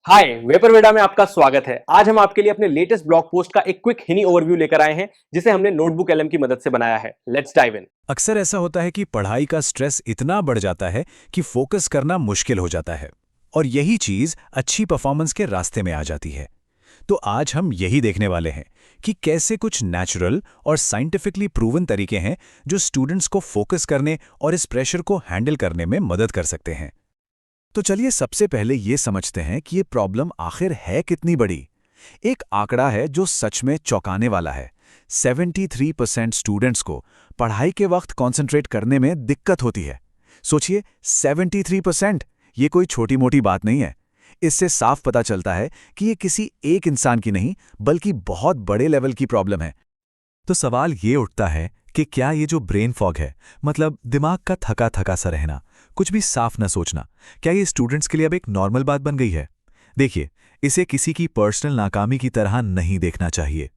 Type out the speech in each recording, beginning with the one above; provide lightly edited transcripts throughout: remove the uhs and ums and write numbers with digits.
हाय वेपरवेडा में आपका स्वागत है। आज हम आपके लिए अपने लेटेस्ट ब्लॉग पोस्ट का एक क्विक हिनी ओवरव्यू लेकर आए हैं जिसे हमने नोटबुक एलएम की मदद से बनाया है। Let's dive in. अक्सर ऐसा होता है कि पढ़ाई का स्ट्रेस इतना बढ़ जाता है कि फोकस करना मुश्किल हो जाता है और यही चीज अच्छी परफॉर्मेंस के रास्ते में आ जाती है। तो आज हम यही देखने वाले हैं कि कैसे कुछ नेचुरल और साइंटिफिकली प्रूवन तरीके हैं जो स्टूडेंट्स को फोकस करने और इस प्रेशर को हैंडल करने में मदद कर सकते हैं। तो चलिए सबसे पहले ये समझते हैं कि ये प्रॉब्लम आखिर है कितनी बड़ी। एक आंकड़ा है जो सच में चौंकाने वाला है। 73% स्टूडेंट्स को पढ़ाई के वक्त कंसंट्रेट करने में दिक्कत होती है। सोचिए 73%, ये कोई छोटी मोटी बात नहीं है। इससे साफ पता चलता है कि ये किसी एक इंसान की नहीं बल्कि बहुत बड़े लेवल की प्रॉब्लम है। तो सवाल ये उठता है कि क्या ये जो ब्रेन फॉग है, मतलब दिमाग का थका थका सा रहना, कुछ भी साफ न सोचना, क्या ये स्टूडेंट्स के लिए अब एक नॉर्मल बात बन गई है? देखिए, इसे किसी की पर्सनल नाकामी की तरह नहीं देखना चाहिए।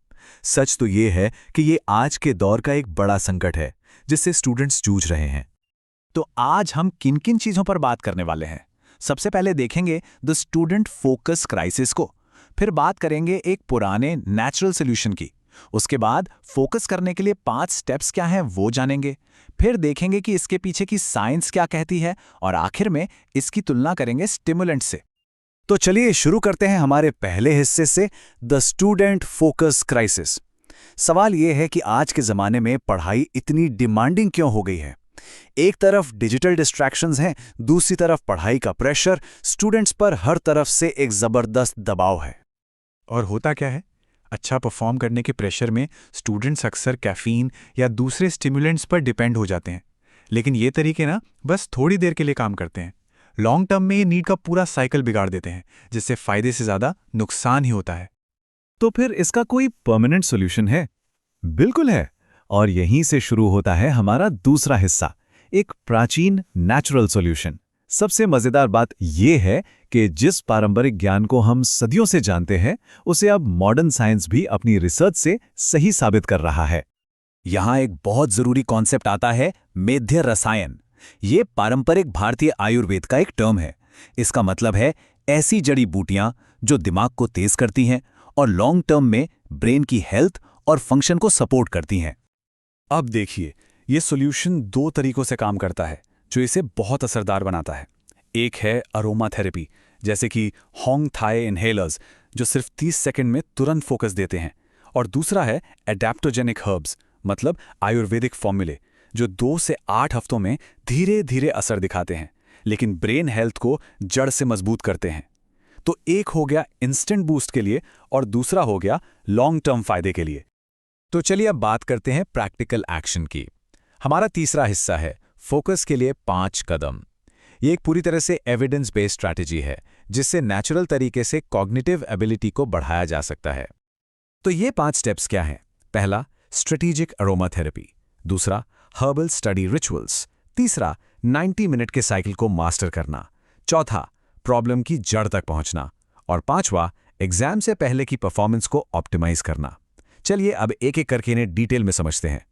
सच तो ये है कि ये आज के दौर का एक बड़ा संकट है जिससे स्टूडेंट्स जूझ रहे हैं। तो आज हम किन किन चीज़ों पर बात करने वाले हैं? सबसे पहले देखेंगे द स्टूडेंट फोकस क्राइसिस को, फिर बात करेंगे एक पुराने नेचुरल सॉल्यूशन की, उसके बाद फोकस करने के लिए 5 स्टेप्स क्या हैं वो जानेंगे, फिर देखेंगे कि इसके पीछे की साइंस क्या कहती है और आखिर में इसकी तुलना करेंगे स्टिमुलेंट से। तो चलिए शुरू करते हैं हमारे पहले हिस्से से, द स्टूडेंट फोकस क्राइसिस। सवाल यह है कि आज के ज़माने में पढ़ाई इतनी डिमांडिंग क्यों हो गई है? एक तरफ डिजिटल डिस्ट्रैक्शंस हैं, दूसरी तरफ पढ़ाई का प्रेशर, स्टूडेंट्स पर हर तरफ से एक ज़बरदस्त दबाव है। और होता क्या है? अच्छा परफॉर्म करने के प्रेशर में स्टूडेंट्स अक्सर कैफीन या दूसरे स्टिमुलेंट्स पर डिपेंड हो जाते हैं। लेकिन ये तरीके ना बस थोड़ी देर के लिए काम करते हैं। लॉन्ग टर्म में ये नीड का पूरा साइकिल बिगाड़ देते हैं, जिससे फायदे से ज़्यादा नुकसान ही होता है। तो फिर इसका कोई परमानेंट सॉल्यूशन है? बिल्कुल है। और यहीं से शुरू होता है हमारा दूसरा हिस्सा, एक प्राचीन नेचुरल सॉल्यूशन। सबसे मजेदार बात यह है कि जिस पारंपरिक ज्ञान को हम सदियों से जानते हैं, उसे अब मॉडर्न साइंस भी अपनी रिसर्च से सही साबित कर रहा है। यहाँ एक बहुत जरूरी कॉन्सेप्ट आता है, मेध्य रसायन। ये पारंपरिक भारतीय आयुर्वेद का एक टर्म है। इसका मतलब है ऐसी जड़ी बूटियां जो दिमाग को तेज करती हैं और लॉन्ग टर्म में ब्रेन की हेल्थ और फंक्शन को सपोर्ट करती हैं। अब देखिए, ये सॉल्यूशन 2 तरीकों से काम करता है जो इसे बहुत असरदार बनाता है। एक है अरोमा थेरेपी, जैसे कि होंग थाई इनहेलर्स, जो सिर्फ 30 सेकंड में तुरंत फोकस देते हैं। और दूसरा है एडेप्टोजेनिक हर्ब्स, मतलब आयुर्वेदिक फॉर्मूले, जो 2 से 8 हफ्तों में धीरे धीरे असर दिखाते हैं, लेकिन ब्रेन हेल्थ को जड़ से मजबूत करते हैं। तो एक हो गया इंस्टेंट बूस्ट के लिए और दूसरा हो गया लॉन्ग टर्म फायदे के लिए। तो चलिए अब बात करते हैं प्रैक्टिकल एक्शन की। हमारा तीसरा हिस्सा है फोकस के लिए 5 कदम। ये एक पूरी तरह से एविडेंस बेस्ड स्ट्रैटेजी है जिससे नेचुरल तरीके से कॉग्निटिव एबिलिटी को बढ़ाया जा सकता है। तो ये 5 स्टेप्स क्या हैं? पहला, स्ट्रेटेजिक अरोमा थेरेपी। दूसरा, हर्बल स्टडी रिचुअल्स। तीसरा, 90 मिनट के साइकिल को मास्टर करना। चौथा, प्रॉब्लम की जड़ तक पहुंचना। और पांचवा, एग्जाम से पहले की परफॉर्मेंस को ऑप्टिमाइज करना। चलिए अब एक एक करके इन्हें डिटेल में समझते हैं।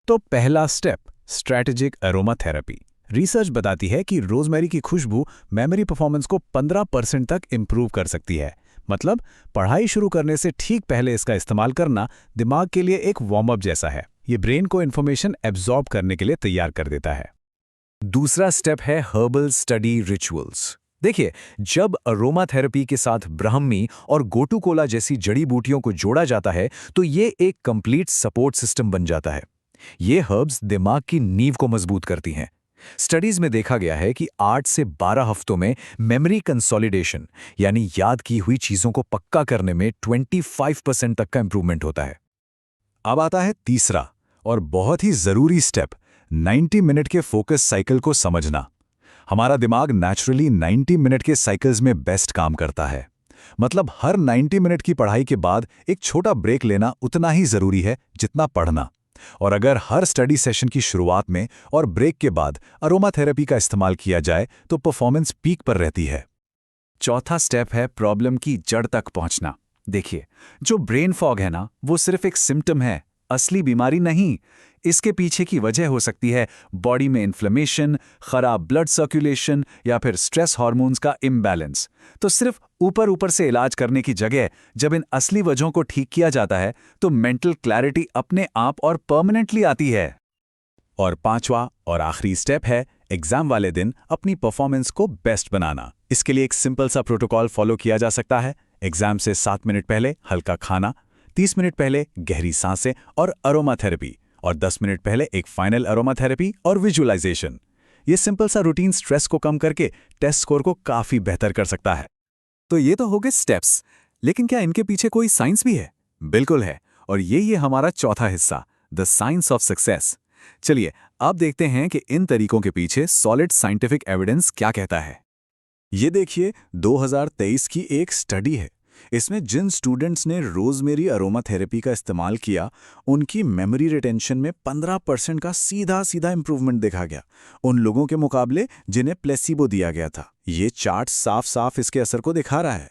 तो पहला step, strategic aroma therapy. Research बताती है कि रोजमेरी की खुशबू मेमोरी परफॉर्मेंस को 15% तक इंप्रूव कर सकती है। मतलब पढ़ाई शुरू करने से ठीक पहले इसका इस्तेमाल करना दिमाग के लिए एक वार्म अप जैसा है। ये ब्रेन को इन्फॉर्मेशन एब्जॉर्ब करने के लिए तैयार कर देता है। दूसरा स्टेप है हर्बल स्टडी रिचुअल्स। देखिए, जब अरोमा थेरेपी के साथ ब्राह्मी और गोटुकोला जैसी जड़ी बूटियों को जोड़ा जाता है तो ये एक कंप्लीट सपोर्ट सिस्टम बन जाता है। ये हर्ब्स दिमाग की नींव को मजबूत करती हैं। स्टडीज में देखा गया है कि 8 से 12 हफ्तों में मेमोरी कंसोलिडेशन, यानी याद की हुई चीजों को पक्का करने में 25% तक का इंप्रूवमेंट होता है। अब आता है तीसरा और बहुत ही जरूरी स्टेप, 90 मिनट के फोकस साइकिल को समझना। हमारा दिमाग नेचुरली 90 मिनट के साइकिल्स में बेस्ट काम करता है। मतलब हर 90 मिनट की पढ़ाई के बाद एक छोटा ब्रेक लेना उतना ही जरूरी है जितना पढ़ना। और अगर हर स्टडी सेशन की शुरुआत में और ब्रेक के बाद अरोमा थेरेपी का इस्तेमाल किया जाए तो परफॉर्मेंस पीक पर रहती है। चौथा स्टेप है प्रॉब्लम की जड़ तक पहुंचना। देखिए, जो ब्रेन फॉग है ना, वो सिर्फ एक सिम्टम है, असली बीमारी नहीं। इसके पीछे की वजह हो सकती है बॉडी में इन्फ्लेमेशन, खराब ब्लड सर्कुलेशन या फिर स्ट्रेस हार्मोन्स का इम्बैलेंस। तो सिर्फ ऊपर ऊपर से इलाज करने की जगह जब इन असली वजहों को ठीक किया जाता है तो मेंटल क्लैरिटी अपने आप और परमानेंटली आती है। और पांचवा और आखिरी स्टेप है एग्जाम वाले दिन अपनी परफॉर्मेंस को बेस्ट बनाना। इसके लिए एक सिंपल सा प्रोटोकॉल फॉलो किया जा सकता है। एग्जाम से 7 मिनट पहले हल्का खाना, 30 मिनट पहले गहरी सांसें और अरोमा थेरेपी, और 10 मिनट पहले एक फाइनल अरोमा थेरेपी और विजुअलाइजेशन। ये सिंपल सा रूटीन स्ट्रेस को कम करके टेस्ट स्कोर को काफी बेहतर कर सकता है। तो ये तो हो गए स्टेप्स, लेकिन क्या इनके पीछे कोई साइंस भी है? बिल्कुल है, और ये हमारा चौथा हिस्सा, द साइंस ऑफ सक्सेस। चलिए अब देखते हैं कि इन तरीकों के पीछे सॉलिड साइंटिफिक एविडेंस क्या कहता है। ये देखिए 2023 की एक स्टडी है। इसमें जिन स्टूडेंट्स ने रोजमेरी अरोमा थेरेपी का इस्तेमाल किया, उनकी मेमोरी रिटेंशन में 15% का सीधा सीधा इंप्रूवमेंट देखा गया, उन लोगों के मुकाबले जिन्हें प्लेसिबो दिया गया था। ये चार्ट साफ साफ इसके असर को दिखा रहा है।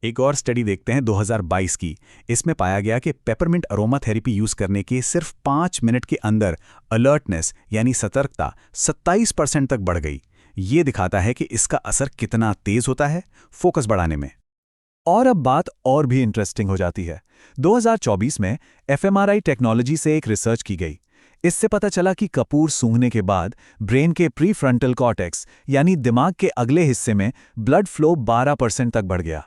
एक और स्टडी देखते हैं 2022 की। इसमें पाया गया कि पेपरमिंट अरोमा थेरेपी यूज करने के सिर्फ 5 मिनट के अंदर अलर्टनेस यानी सतर्कता 27% तक बढ़ गई। ये दिखाता है कि इसका असर कितना तेज होता है फोकस बढ़ाने में। और अब बात और भी इंटरेस्टिंग हो जाती है। 2024 में एफएमआरआई टेक्नोलॉजी से एक रिसर्च की गई। इससे पता चला कि कपूर सूंघने के बाद ब्रेन के प्रीफ्रंटल कॉर्टेक्स यानी दिमाग के अगले हिस्से में ब्लड फ्लो 12% तक बढ़ गया।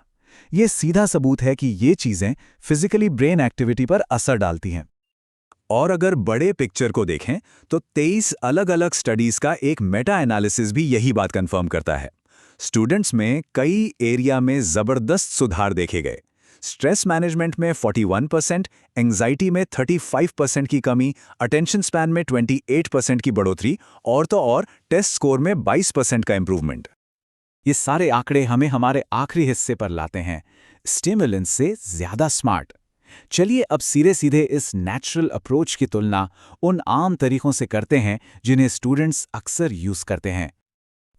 ये सीधा सबूत है कि ये चीजें फिजिकली ब्रेन एक्टिविटी पर असर डालती हैं। और अगर बड़े पिक्चर को देखें तो 23 अलग अलग स्टडीज का एक मेटा एनालिसिस भी यही बात कंफर्म करता है। स्टूडेंट्स में कई एरिया में जबरदस्त सुधार देखे गए। स्ट्रेस मैनेजमेंट में 41%, एंजाइटी में 35% की कमी, अटेंशन स्पैन में 28% की बढ़ोतरी, और तो और टेस्ट स्कोर में 22% का इंप्रूवमेंट। ये सारे आंकड़े हमें हमारे आखिरी हिस्से पर लाते हैं, स्टिमुलेंस से ज्यादा स्मार्ट। चलिए अब सीधे सीधे इस नेचुरल अप्रोच की तुलना उन आम तरीकों से करते हैं जिन्हें स्टूडेंट्स अक्सर यूज करते हैं।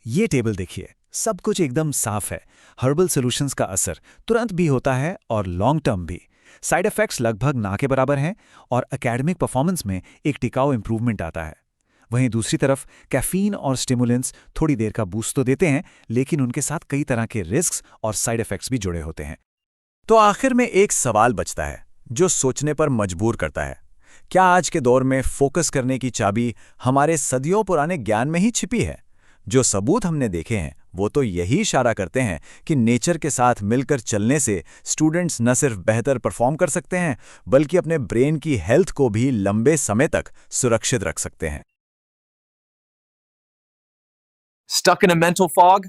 ये टेबल देखिए, सब कुछ एकदम साफ है। हर्बल सॉल्यूशंस का असर तुरंत भी होता है और लॉन्ग टर्म भी। साइड इफेक्ट्स लगभग ना के बराबर हैं और एकेडमिक परफॉर्मेंस में एक टिकाऊ इंप्रूवमेंट आता है। वहीं दूसरी तरफ कैफीन और स्टिमुलेंट्स थोड़ी देर का बूस्ट तो देते हैं, लेकिन उनके साथ कई तरह के रिस्क्स और साइड इफेक्ट्स भी जुड़े होते हैं। तो आखिर में एक सवाल बचता है जो सोचने पर मजबूर करता है। क्या आज के दौर में फोकस करने की चाबी हमारे सदियों पुराने ज्ञान में ही छिपी है? जो सबूत हमने देखे हैं वो तो यही इशारा करते हैं कि नेचर के साथ मिलकर चलने से स्टूडेंट्स न सिर्फ बेहतर परफॉर्म कर सकते हैं, बल्कि अपने ब्रेन की हेल्थ को भी लंबे समय तक सुरक्षित रख सकते हैं। Stuck in a mental fog?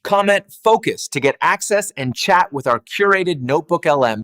Comment FOCUS to get access and chat with our curated Notebook LM